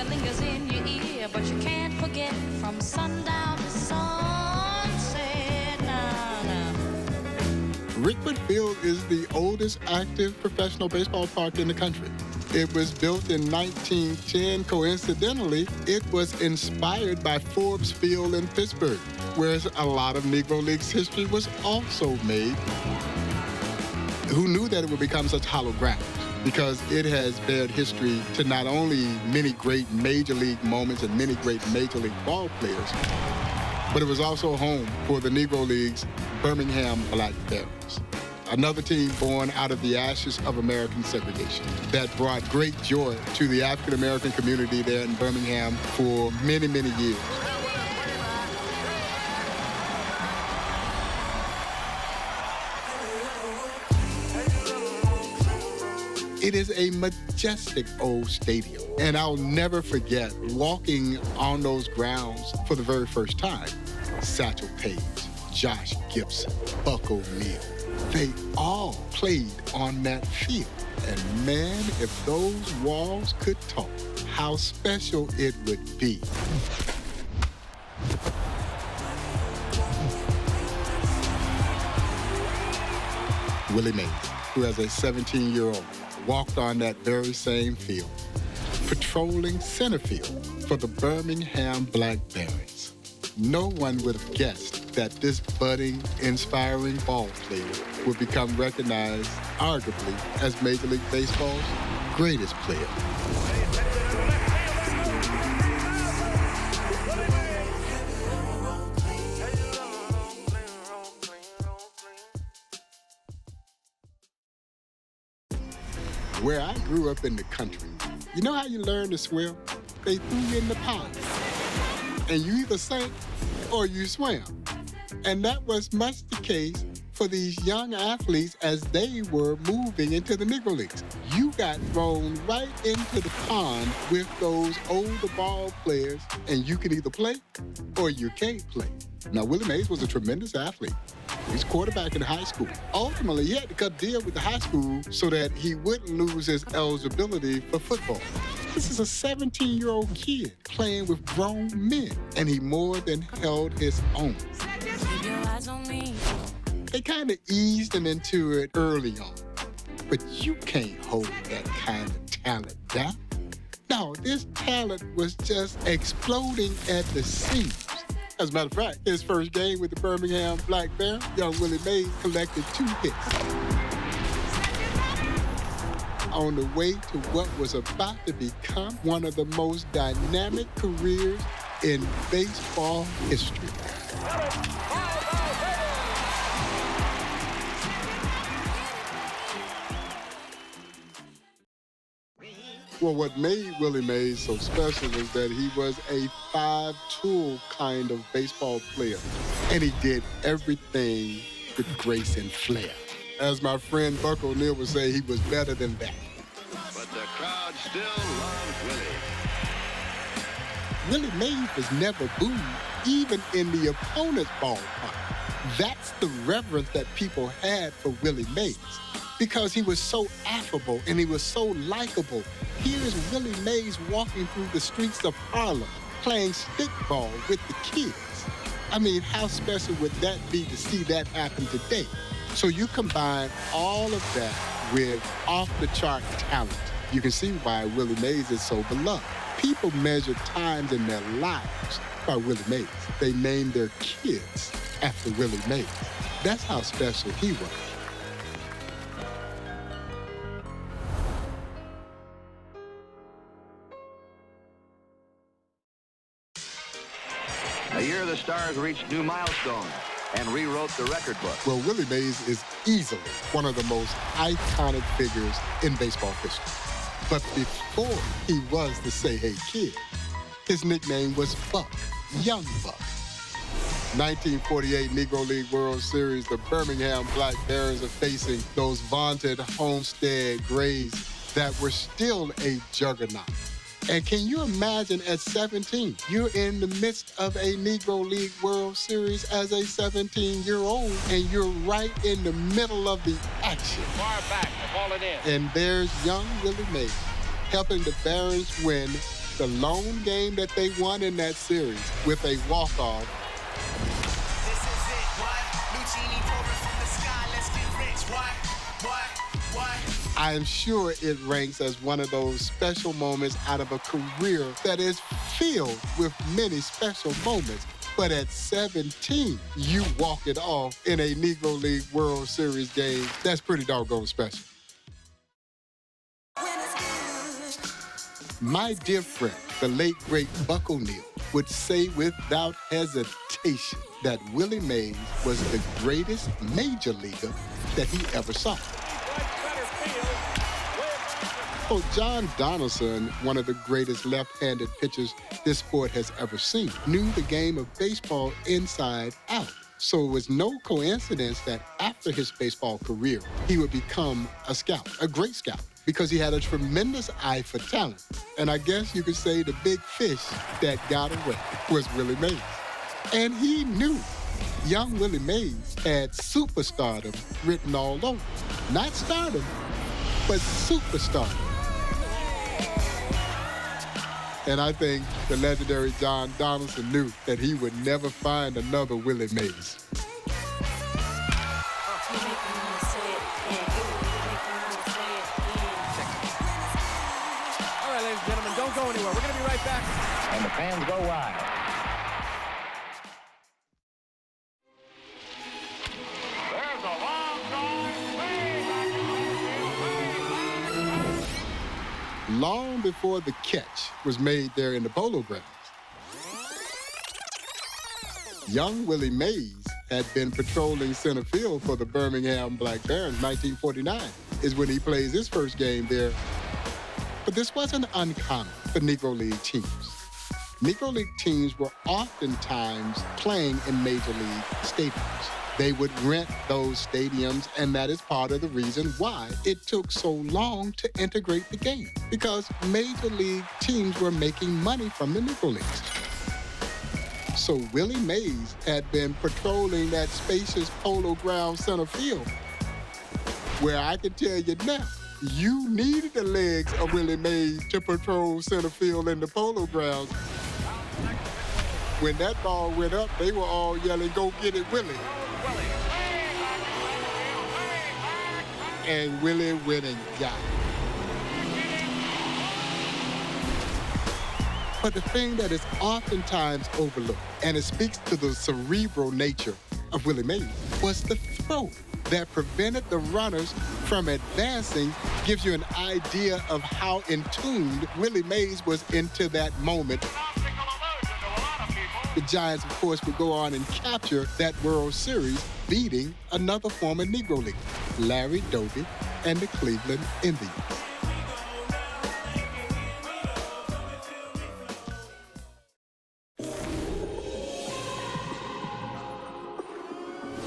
that lingers in your ear, but you can't forget from sundown to sunset. Nah. Rickman Field is the oldest active professional baseball park in the country. It was built in 1910. Coincidentally, it was inspired by Forbes Field in Pittsburgh, where a lot of Negro Leagues history was also made. Who knew that it would become such hallowed ground? Because it has bared history to not only many great major league moments and many great major league ball players, but it was also home for the Negro League's Birmingham Black Barons. Another team born out of the ashes of American segregation that brought great joy to the African-American community there in Birmingham for many, many years. It is a majestic old stadium, and I'll never forget walking on those grounds for the very first time. Satchel Paige, Josh Gibson, Buck O'Neil, they all played on that field. And man, if those walls could talk, how special it would be. Willie Mays, who as a 17-year-old walked on that very same field, patrolling center field for the Birmingham Black Barons. No one would have guessed that this budding, inspiring ball player would become recognized, arguably, as Major League Baseball's greatest player. Where I grew up in the country, you know how you learn to swim? They threw you in the pond. And you either sank or you swam. And that was much the case for these young athletes as they were moving into the Negro Leagues. You got thrown right into the pond with those older ball players, and you can either play or you can't play. Now, Willie Mays was a tremendous athlete. He's quarterback in high school. Ultimately, he had to cut deal with the high school so that he wouldn't lose his eligibility for football. This is a 17-year-old kid playing with grown men, and he more than held his own. Keep your eyes on me. They kind of eased him into it early on, but you can't hold that kind of talent down. No, this talent was just exploding at the seams. As a matter of fact, his first game with the Birmingham Black Barons, young Willie Mays collected 2 hits. On the way to what was about to become one of the most dynamic careers in baseball history. Well, what made Willie Mays so special is that he was a 5-tool kind of baseball player, and he did everything with grace and flair. As my friend Buck O'Neil would say, he was better than that. But the crowd still loves Willie. Willie Mays was never booed, even in the opponent's ballpark. That's the reverence that people had for Willie Mays, because he was so affable and he was so likable. Here's Willie Mays walking through the streets of Harlem, playing stickball with the kids. I mean, how special would that be to see that happen today? So you combine all of that with off-the-chart talent. You can see why Willie Mays is so beloved. People measure times in their lives by Willie Mays. They named their kids after Willie Mays. That's how special he was. A year the Stars reached new milestones and rewrote the record book. Well, Willie Mays is easily one of the most iconic figures in baseball history. But before he was the Say Hey Kid, his nickname was Buck, Young Buck. 1948 Negro League World Series, the Birmingham Black Barons are facing those vaunted Homestead Grays that were still a juggernaut. And can you imagine at 17, you're in the midst of a Negro League World Series as a 17-year-old, and you're right in the middle of the action. Far back, the ball it in. And there's young Willie Mays helping the Barons win the lone game that they won in that series with a walk-off. This is it, what? Lucini pouring from the sky, let's get rich, what? I am sure it ranks as one of those special moments out of a career that is filled with many special moments. But at 17, you walk it off in a Negro League World Series game. That's pretty doggone special. My dear friend, the late, great Buck O'Neil, would say without hesitation that Willie Mays was the greatest major leaguer that he ever saw. Oh, John Donaldson, one of the greatest left-handed pitchers this sport has ever seen, knew the game of baseball inside out. So it was no coincidence that after his baseball career, he would become a scout, a great scout, because he had a tremendous eye for talent. And I guess you could say the big fish that got away was Willie Mays. And he knew young Willie Mays had superstardom written all over. Not stardom, but superstardom. And I think the legendary John Donaldson knew that he would never find another Willie Mays. All right, ladies and gentlemen, don't go anywhere. We're going to be right back. And the fans go wild. There's a long drive, way back. Long before the catch was made there in the Polo Grounds, young Willie Mays had been patrolling center field for the Birmingham Black Barons. 1949 is when he plays his first game there. But this wasn't uncommon for Negro League teams. Negro League teams were oftentimes playing in Major League stadiums. They would rent those stadiums, and that is part of the reason why it took so long to integrate the game, because Major League teams were making money from the Negro Leagues. So Willie Mays had been patrolling that spacious Polo Ground center field, where I can tell you now, you needed the legs of Willie Mays to patrol center field in the Polo Grounds. When that ball went up, they were all yelling, "Go get it, Willie." And Willie went and got it. But the thing that is oftentimes overlooked, and it speaks to the cerebral nature of Willie Mays, was the throw that prevented the runners from advancing. Gives you an idea of how in tune Willie Mays was into that moment. The Giants, of course, would go on and capture that World Series, beating another former Negro Leaguer, Larry Doby and the Cleveland Indians.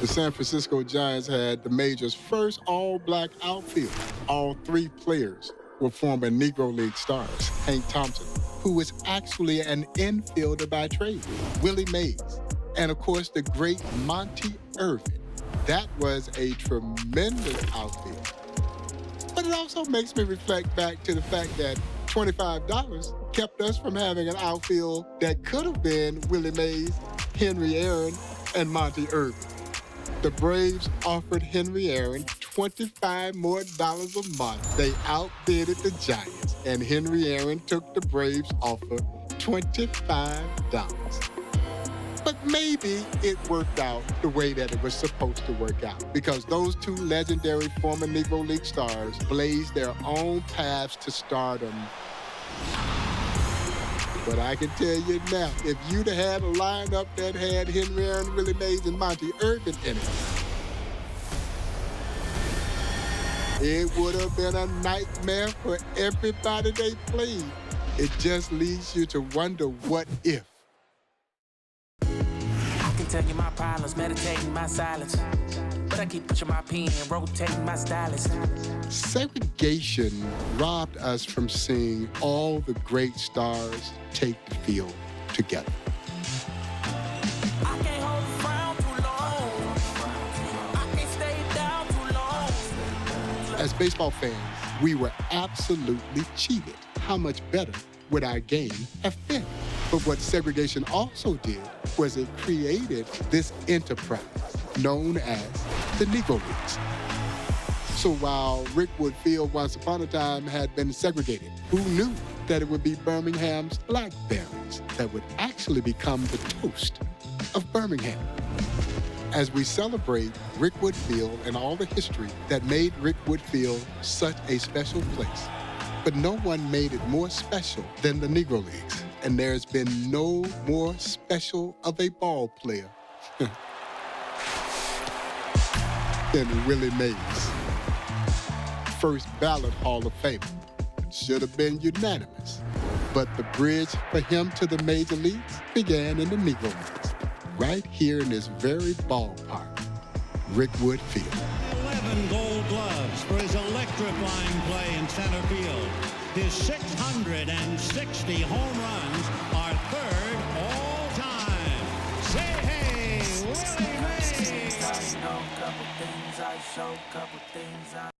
The San Francisco Giants had the major's first all-black outfield. All three players were former Negro League stars. Hank Thompson, who was actually an infielder by trade, Willie Mays, and of course the great Monty Irvin. That was a tremendous outfield. But it also makes me reflect back to the fact that $25 kept us from having an outfield that could have been Willie Mays, Henry Aaron, and Monty Irvin. The Braves offered Henry Aaron $25 more a month. They outbidded the Giants, and Henry Aaron took the Braves' offer, $25. But maybe it worked out the way that it was supposed to work out, because those two legendary former Negro League stars blazed their own paths to stardom. But I can tell you now, if you'd have had a lineup that had Henry Aaron, Willie Mays, and Monty Irvin in it would have been a nightmare for everybody they played. It just leads you to wonder what if. I can tell you my problems, meditating my silence. But I keep pushing my pen, rotating my stylus. Segregation robbed us from seeing all the great stars take the field together. I can't hold the frown too long. I can't stay down too long. As baseball fans, we were absolutely cheated. How much better would our game have been? But what segregation also did was it created this enterprise known as the Negro Leagues. So while Rickwood Field once upon a time had been segregated, who knew that it would be Birmingham's blackberries that would actually become the toast of Birmingham? As we celebrate Rickwood Field and all the history that made Rickwood Field such a special place, but no one made it more special than the Negro Leagues. And there's been no more special of a ball player than Willie Mays. First ballot Hall of Famer. Should have been unanimous. But the bridge for him to the major leagues began in the Negro Leagues, right here in this very ballpark, Rickwood Field. 11 gold gloves for his electrifying play in center field. His 660 home runs are third all time. Say hey, Willie Mays! I know a couple things, I show a couple things.